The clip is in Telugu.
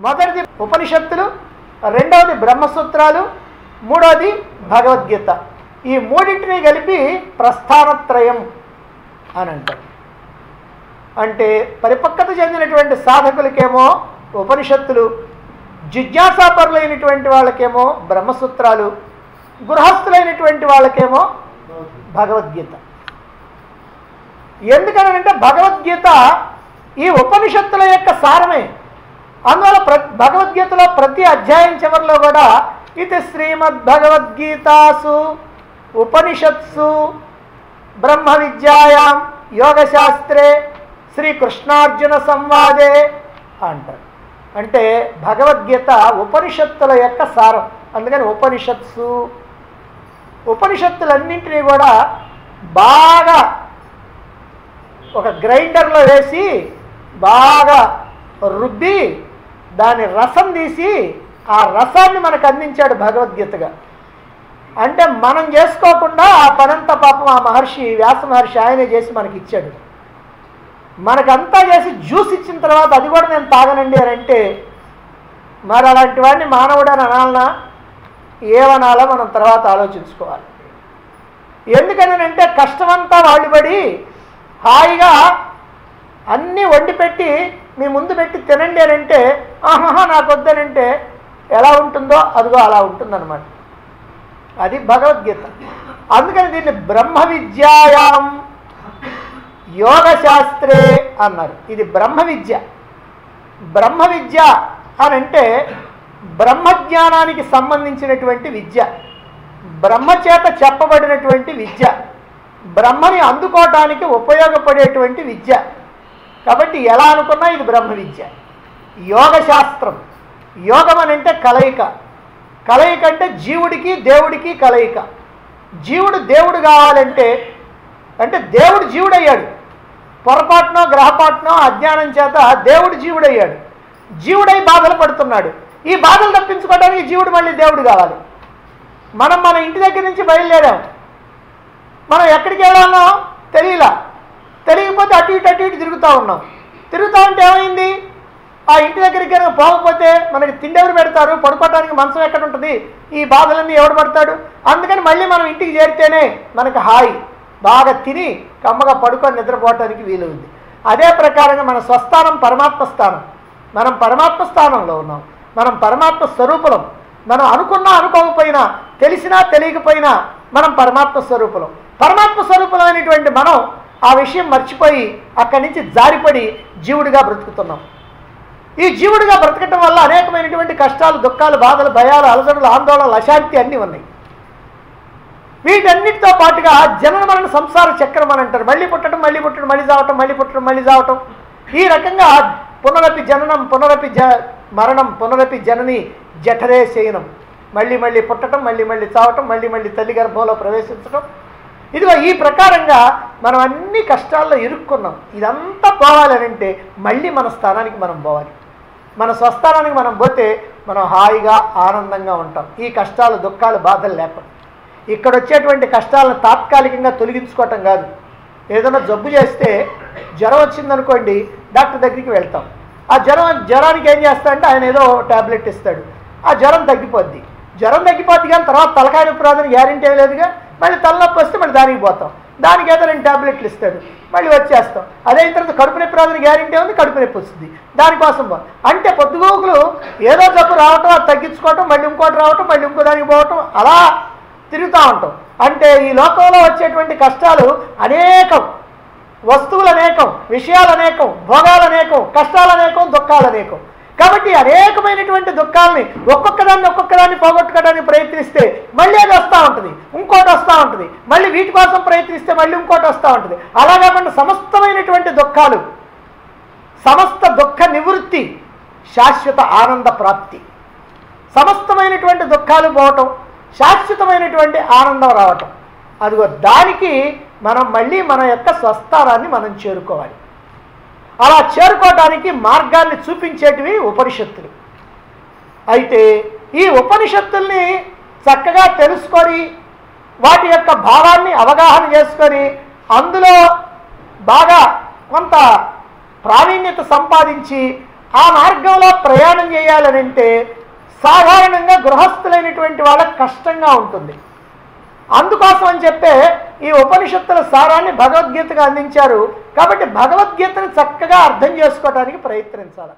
మొదటిది ఉపనిషత్తులు, రెండవది బ్రహ్మసూత్రాలు, మూడవది భగవద్గీత. ఈ మూడింటిని కలిపి ప్రస్థానత్రయం అని అంటారు. అంటే పరిపక్వత చెందినటువంటి సాధకులకేమో ఉపనిషత్తులు, జిజ్ఞాసాపరులైనటువంటి వాళ్ళకేమో బ్రహ్మసూత్రాలు, గృహస్థులైనటువంటి వాళ్ళకేమో భగవద్గీత. ఎందుకనంటే భగవద్గీత ఈ ఉపనిషత్తుల యొక్క సారమే. అందువల్ల భగవద్గీతలో ప్రతి అధ్యాయం చివరిలో కూడా ఇది శ్రీమద్భగవద్గీతాసు ఉపనిషత్సు బ్రహ్మ విద్యాయాం యోగశాస్త్రే శ్రీకృష్ణార్జున సంవాదే అంటారు. అంటే భగవద్గీత ఉపనిషత్తుల యొక్క సారం. అందుకని ఉపనిషత్సు, ఉపనిషత్తులన్నింటినీ కూడా బాగా ఒక గ్రైండర్లో వేసి బాగా రుబ్బి దాని రసం తీసి ఆ రసాన్ని మనకు అందించాడు భగవద్గీతగా. అంటే మనం చేసుకోకుండా ఆ పనంతా పాపం ఆ మహర్షి, వ్యాస మహర్షి ఆయనే చేసి మనకి ఇచ్చాడు. మనకంతా చేసి జ్యూస్ ఇచ్చిన తర్వాత అది కూడా నేను తాగనండి అని అంటే మరి అలాంటి వాడిని మానవుడు అని అనాలనా, ఏమనాలో మనం తర్వాత ఆలోచించుకోవాలి. ఎందుకనంటే కష్టమంతా వాళ్ళు పడి హాయిగా అన్నీ వండి పెట్టి మీ ముందు పెట్టి తినండి అని అంటే ఆహా నాకు వద్దనంటే ఎలా ఉంటుందో అదిగో అలా ఉంటుందన్నమాట. అది భగవద్గీత. అందుకని దీన్ని బ్రహ్మ విద్యాయాం యోగశాస్త్రే అన్నారు. ఇది బ్రహ్మ విద్య. బ్రహ్మ విద్య అని అంటే బ్రహ్మజ్ఞానానికి సంబంధించినటువంటి విద్య, బ్రహ్మచేత చెప్పబడినటువంటి విద్య, బ్రహ్మని అందుకోవటానికి ఉపయోగపడేటువంటి విద్య. కాబట్టి ఎలా అనుకున్నా ఇది బ్రహ్మ విద్య. యోగశాస్త్రం, యోగం అని అంటే కలయిక. కలయిక అంటే జీవుడికి దేవుడికి కలయిక. జీవుడు దేవుడు కావాలంటే అంటే దేవుడు జీవుడయ్యాడు. పొరపాటునో గ్రహపాటునో అజ్ఞానం చేత దేవుడు జీవుడయ్యాడు. జీవుడై బాధలు పడుతున్నాడు. ఈ బాధలు తప్పించుకోవడానికి జీవుడు మళ్ళీ దేవుడు కావాలి. మనం మన ఇంటి దగ్గర నుంచి బయలుదేరాం, మనం ఎక్కడికి వెళ్ళాలో తెలియకపోతే అటు ఇటు తిరుగుతూ ఉన్నాం. తిరుగుతూ ఉంటే ఏమైంది, ఆ ఇంటి దగ్గరికి కనుక పోకపోతే మనకి తిండి ఎవరు పెడతారు, పడుకోవడానికి మంచం ఎక్కడ ఉంటుంది, ఈ బాధలన్నీ ఎవడు పడతాడు. అందుకని మళ్ళీ మనం ఇంటికి చేరితేనే మనకు హాయి, బాగా తిని కమ్మగా పడుకొని నిద్రపోవటానికి వీలు ఉంది. అదే ప్రకారంగా మన స్వస్థానం పరమాత్మ స్థానం. మనం పరమాత్మ స్థానంలో ఉన్నాం, మనం పరమాత్మ స్వరూపులం. మనం అనుకున్నా అనుకోకపోయినా, తెలిసినా తెలియకపోయినా మనం పరమాత్మ స్వరూపులం. పరమాత్మ స్వరూపులైనటువంటి మనం ఆ విషయం మర్చిపోయి అక్కడి నుంచి జారిపడి జీవుడిగా బ్రతుకుతున్నాం. ఈ జీవుడిగా బ్రతకటం వల్ల అనేకమైనటువంటి కష్టాలు, దుఃఖాలు, బాధలు, భయాలు, అలసటలు, ఆందోళనలు, అశాంతి అన్నీ ఉన్నాయి. వీటన్నిటితో పాటుగా జనన మరణ సంసార చక్రం అని అంటారు. మళ్ళీ పుట్టడం, మళ్ళీ పుట్టడం, మళ్ళీ చావటం, మళ్ళీ పుట్టడం, మళ్ళీ చావటం. ఈ రకంగా పునరపి జననం, పునరపి మరణం, పునరపి జనని జఠరే శయనం. మళ్ళీ మళ్ళీ పుట్టడం, మళ్ళీ మళ్ళీ చావటం, మళ్ళీ మళ్ళీ తల్లి గర్భంలో ప్రవేశించడం. ఇదిగో ఈ ప్రకారంగా మనం అన్ని కష్టాల్లో ఇరుక్కున్నాం. ఇదంతా పోవాలనంటే మళ్ళీ మన స్థానానికి మనం పోవాలి. మన స్వస్థానానికి మనం పోతే మనం హాయిగా ఆనందంగా ఉంటాం. ఈ కష్టాలు, దుఃఖాలు, బాధలు లేకుండా. ఇక్కడ వచ్చేటువంటి కష్టాలను తాత్కాలికంగా తొలగించుకోవటం కాదు. ఏదైనా జబ్బు చేస్తే జ్వరం వచ్చిందనుకోండి, డాక్టర్ దగ్గరికి వెళ్తాం. ఆ జ్వరానికి ఏం చేస్తా అంటే ఆయన ఏదో ట్యాబ్లెట్ ఇస్తాడు, ఆ జ్వరం తగ్గిపోద్ది. జ్వరం తగ్గిపోద్ది కానీ తర్వాత తలకాయ నొప్పి రాదని గ్యారెంటీ లేదుగా. మళ్ళీ తలనొప్పి వస్తే మళ్ళీ దానికి పోతాం, దానికి ఏదో 2 ట్యాబ్లెట్లు ఇస్తాడు, మళ్ళీ వచ్చేస్తాం. అదైన తర్వాత కడుపు నొప్పి రాదని గ్యారెంటీ ఉంది, కడుపు నొప్పి వస్తుంది, దానికోసం అంటే పొద్దుగోకులు ఏదో జబ్బు రావటం, అది తగ్గించుకోవటం, మళ్ళీ ఇంకోటి రావటం, మళ్ళీ ఇంకో దానికి పోవటం, అలా తిరుగుతూ ఉంటాం. అంటే ఈ లోకంలో వచ్చేటువంటి కష్టాలు అనేకం, వస్తువులు అనేకం, విషయాలు అనేకం, భోగాలు అనేకం, కష్టాలు అనేకం, దుఃఖాలు అనేకం. కాబట్టి అనేకమైనటువంటి దుఃఖాలని ఒక్కొక్కదాన్ని పోగొట్టుకోవడానికి ప్రయత్నిస్తే మళ్ళీ అది వస్తూ ఉంటుంది, ఇంకోటి వస్తూ ఉంటుంది, మళ్ళీ వీటి కోసం ప్రయత్నిస్తే మళ్ళీ ఇంకోటి వస్తూ ఉంటుంది. అలా కాకుండా సమస్తమైనటువంటి దుఃఖాలు, సమస్త దుఃఖ నివృత్తి, శాశ్వత ఆనంద ప్రాప్తి. సమస్తమైనటువంటి దుఃఖాలు పోవటం, శాశ్వతమైనటువంటి ఆనందం రావటం. అదిగో దానికి మనం మళ్ళీ మన యొక్క స్వస్థానాన్ని మనం చేరుకోవాలి. అలా చేరుకోవడానికి మార్గాన్ని చూపించేటివి ఉపనిషత్తులు. అయితే ఈ ఉపనిషత్తుల్ని చక్కగా తెలుసుకొని వాటి యొక్క భావాన్ని అవగాహన చేసుకొని అందులో బాగా కొంత ప్రావీణ్యత సంపాదించి ఆ మార్గంలో ప్రయాణం చేయాలనంటే సాధారణంగా గృహస్థులైనటువంటి వాళ్ళకి కష్టంగా ఉంటుంది. అందుకోసం అని చెప్పే ఈ ఉపనిషత్తుల సారాన్ని భగవద్గీతగా అందించారు. కాబట్టి భగవద్గీతను చక్కగా అర్థం చేసుకోవడానికి ప్రయత్నించాలి.